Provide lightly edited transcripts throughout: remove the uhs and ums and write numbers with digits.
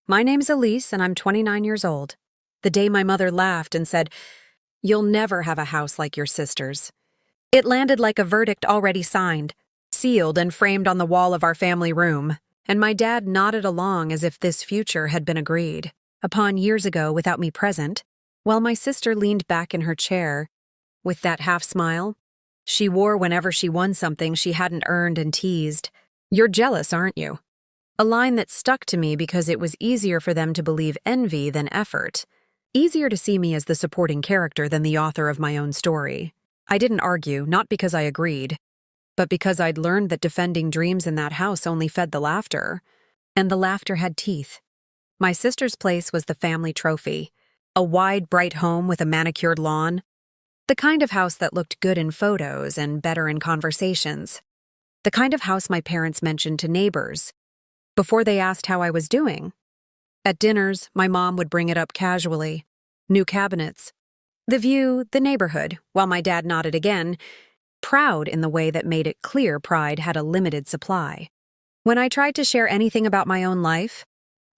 My name's Elise, and I'm 29 years old. The day my mother laughed and said, "You'll never have a house like your sister's." It landed like a verdict already signed, sealed and framed on the wall of our family room, and my dad nodded along as if this future had been agreed upon years ago without me present, while my sister leaned back in her chair with that half-smile she wore whenever she won something she hadn't earned and teased, "You're jealous, aren't you?" A line that stuck to me because it was easier for them to believe envy than effort. Easier to see me as the supporting character than the author of my own story. I didn't argue, not because I agreed, but because I'd learned that defending dreams in that house only fed the laughter. And the laughter had teeth. My sister's place was the family trophy. A wide, bright home with a manicured lawn. The kind of house that looked good in photos and better in conversations. The kind of house my parents mentioned to neighbors before they asked how I was doing. At dinners, my mom would bring it up casually. New cabinets. The view, the neighborhood, while my dad nodded again, proud in the way that made it clear pride had a limited supply. When I tried to share anything about my own life,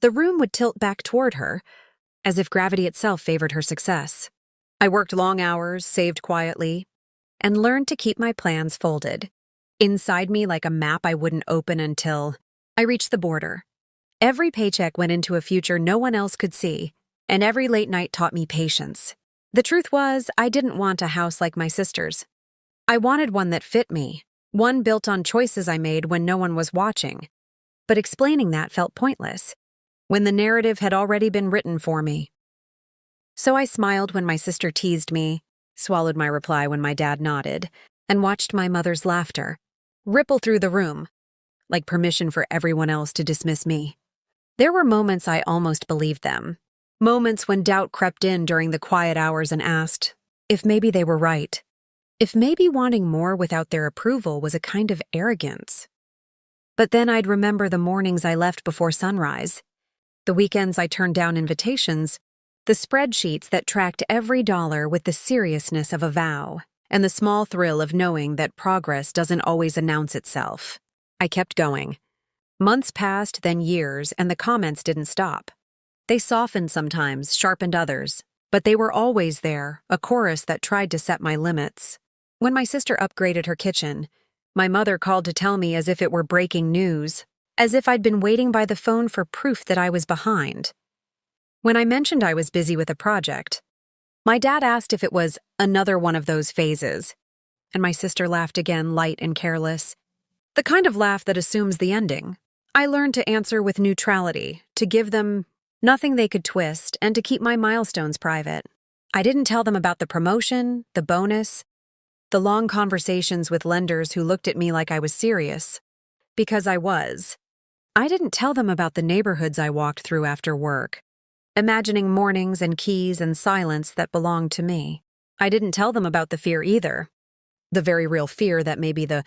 the room would tilt back toward her, as if gravity itself favored her success. I worked long hours, saved quietly, and learned to keep my plans folded. Inside me like a map I wouldn't open until I reached the border. Every paycheck went into a future no one else could see, and every late night taught me patience. The truth was, I didn't want a house like my sister's. I wanted one that fit me, one built on choices I made when no one was watching. But explaining that felt pointless, when the narrative had already been written for me. So I smiled when my sister teased me, swallowed my reply when my dad nodded, and watched my mother's laughter ripple through the room, like permission for everyone else to dismiss me. There were moments I almost believed them. Moments when doubt crept in during the quiet hours and asked if maybe they were right. If maybe wanting more without their approval was a kind of arrogance. But then I'd remember the mornings I left before sunrise, the weekends I turned down invitations, the spreadsheets that tracked every dollar with the seriousness of a vow, and the small thrill of knowing that progress doesn't always announce itself. I kept going. Months passed, then years, and the comments didn't stop. They softened sometimes, sharpened others, but they were always there, a chorus that tried to set my limits. When my sister upgraded her kitchen, my mother called to tell me as if it were breaking news, as if I'd been waiting by the phone for proof that I was behind. When I mentioned I was busy with a project, my dad asked if it was another one of those phases, and my sister laughed again, light and careless. The kind of laugh that assumes the ending. I learned to answer with neutrality, to give them nothing they could twist, and to keep my milestones private. I didn't tell them about the promotion, the bonus, the long conversations with lenders who looked at me like I was serious, because I was. I didn't tell them about the neighborhoods I walked through after work, imagining mornings and keys and silence that belonged to me. I didn't tell them about the fear either. The very real fear that maybe the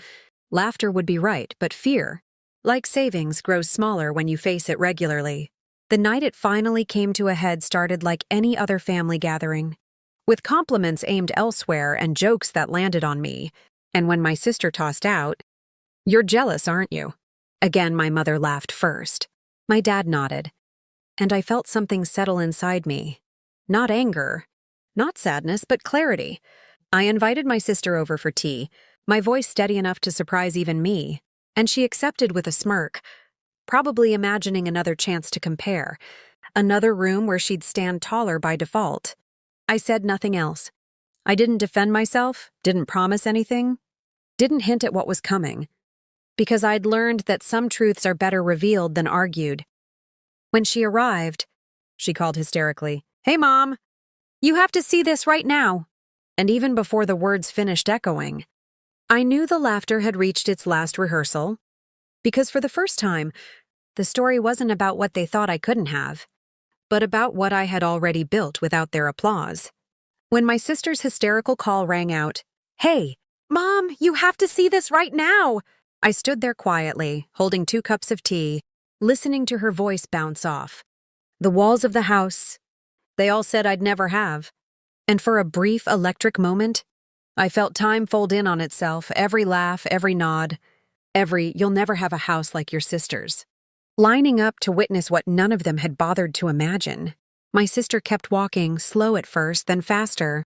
laughter would be right, but fear, like savings, grows smaller when you face it regularly. The night it finally came to a head started like any other family gathering, with compliments aimed elsewhere and jokes that landed on me. And when my sister tossed out, "You're jealous, aren't you?" Again, my mother laughed first. My dad nodded, and I felt something settle inside me. Not anger, not sadness, but clarity. I invited my sister over for tea, my voice steady enough to surprise even me, and she accepted with a smirk, probably imagining another chance to compare, another room where she'd stand taller by default. I said nothing else. I didn't defend myself, didn't promise anything, didn't hint at what was coming, because I'd learned that some truths are better revealed than argued. When she arrived, she called hysterically, "Hey, Mom! You have to see this right now!" And even before the words finished echoing, I knew the laughter had reached its last rehearsal, because for the first time, the story wasn't about what they thought I couldn't have, but about what I had already built without their applause. When my sister's hysterical call rang out, "Hey, Mom, you have to see this right now!" I stood there quietly, holding 2 cups of tea, listening to her voice bounce off. The walls of the house, they all said I'd never have. And for a brief electric moment, I felt time fold in on itself, every laugh, every nod, every "you'll never have a house like your sister's." lining up to witness what none of them had bothered to imagine. My sister kept walking, slow at first, then faster,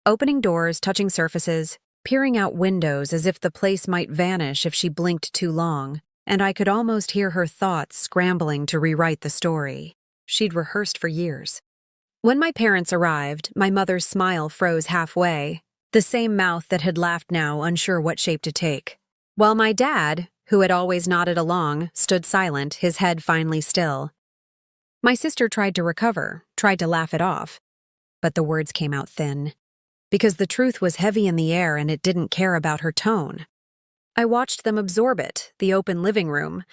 opening doors, touching surfaces, peering out windows as if the place might vanish if she blinked too long, and I could almost hear her thoughts scrambling to rewrite the story she'd rehearsed for years. When my parents arrived, my mother's smile froze halfway, the same mouth that had laughed now, unsure what shape to take, while my dad, who had always nodded along, stood silent, his head finally still. My sister tried to recover, tried to laugh it off, but the words came out thin, because the truth was heavy in the air and it didn't care about her tone. I watched them absorb it, the open living room,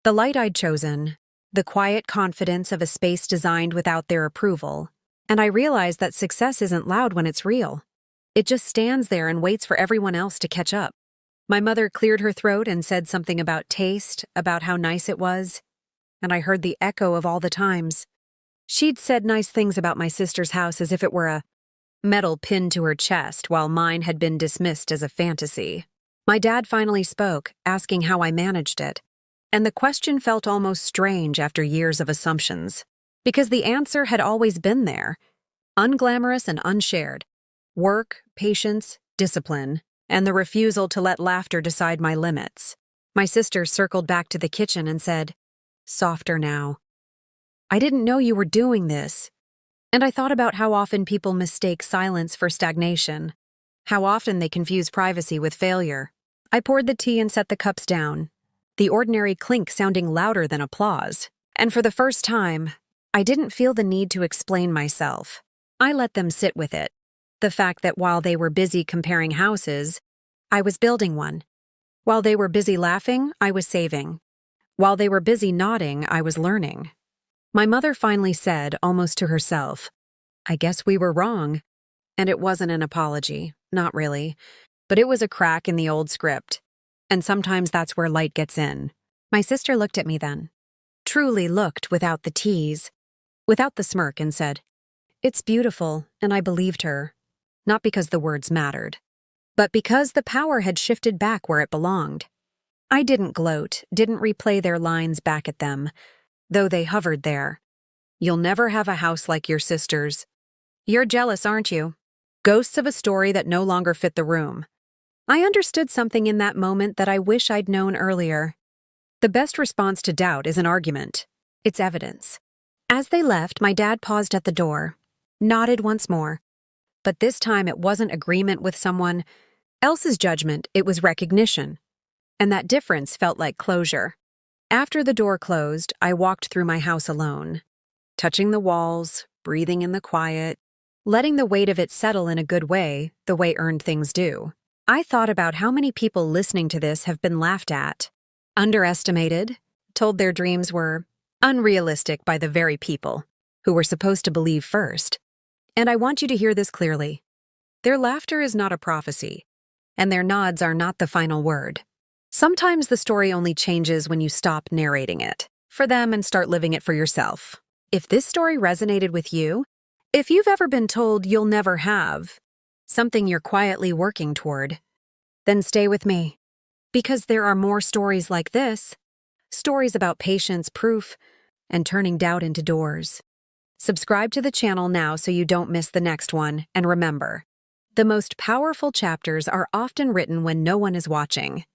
the light I'd chosen, the quiet confidence of a space designed without their approval, and I realized that success isn't loud when it's real. It just stands there and waits for everyone else to catch up. My mother cleared her throat and said something about taste, about how nice it was, and I heard the echo of all the times. She'd said nice things about my sister's house as if it were a medal pinned to her chest, while mine had been dismissed as a fantasy. My dad finally spoke, asking how I managed it, and the question felt almost strange after years of assumptions, because the answer had always been there, unglamorous and unshared. Work, patience, discipline, and the refusal to let laughter decide my limits. My sister circled back to the kitchen and said, "Softer now. I didn't know you were doing this." And I thought about how often people mistake silence for stagnation, how often they confuse privacy with failure. I poured the tea and set the cups down, the ordinary clink sounding louder than applause. And for the first time, I didn't feel the need to explain myself. I let them sit with it. The fact that while they were busy comparing houses, I was building one. While they were busy laughing, I was saving. While they were busy nodding, I was learning. My mother finally said, almost to herself, "I guess we were wrong." And it wasn't an apology, not really, but it was a crack in the old script. And sometimes that's where light gets in. My sister looked at me then, truly looked without the tease, without the smirk, and said, "It's beautiful," and I believed her. Not because the words mattered, but because the power had shifted back where it belonged. I didn't gloat, didn't replay their lines back at them, though they hovered there. "You'll never have a house like your sister's. You're jealous, aren't you?" Ghosts of a story that no longer fit the room. I understood something in that moment that I wish I'd known earlier. The best response to doubt is an argument. It's evidence. As they left, my dad paused at the door, nodded once more. But this time it wasn't agreement with someone else's judgment, it was recognition. And that difference felt like closure. After the door closed, I walked through my house alone, touching the walls, breathing in the quiet, letting the weight of it settle in a good way, the way earned things do. I thought about how many people listening to this have been laughed at, underestimated, told their dreams were unrealistic by the very people who were supposed to believe first. And I want you to hear this clearly. Their laughter is not a prophecy, and their nods are not the final word. Sometimes the story only changes when you stop narrating it for them and start living it for yourself. If this story resonated with you, if you've ever been told you'll never have something you're quietly working toward, then stay with me. Because there are more stories like this, stories about patience, proof, and turning doubt into doors. Subscribe to the channel now so you don't miss the next one, and remember, the most powerful chapters are often written when no one is watching.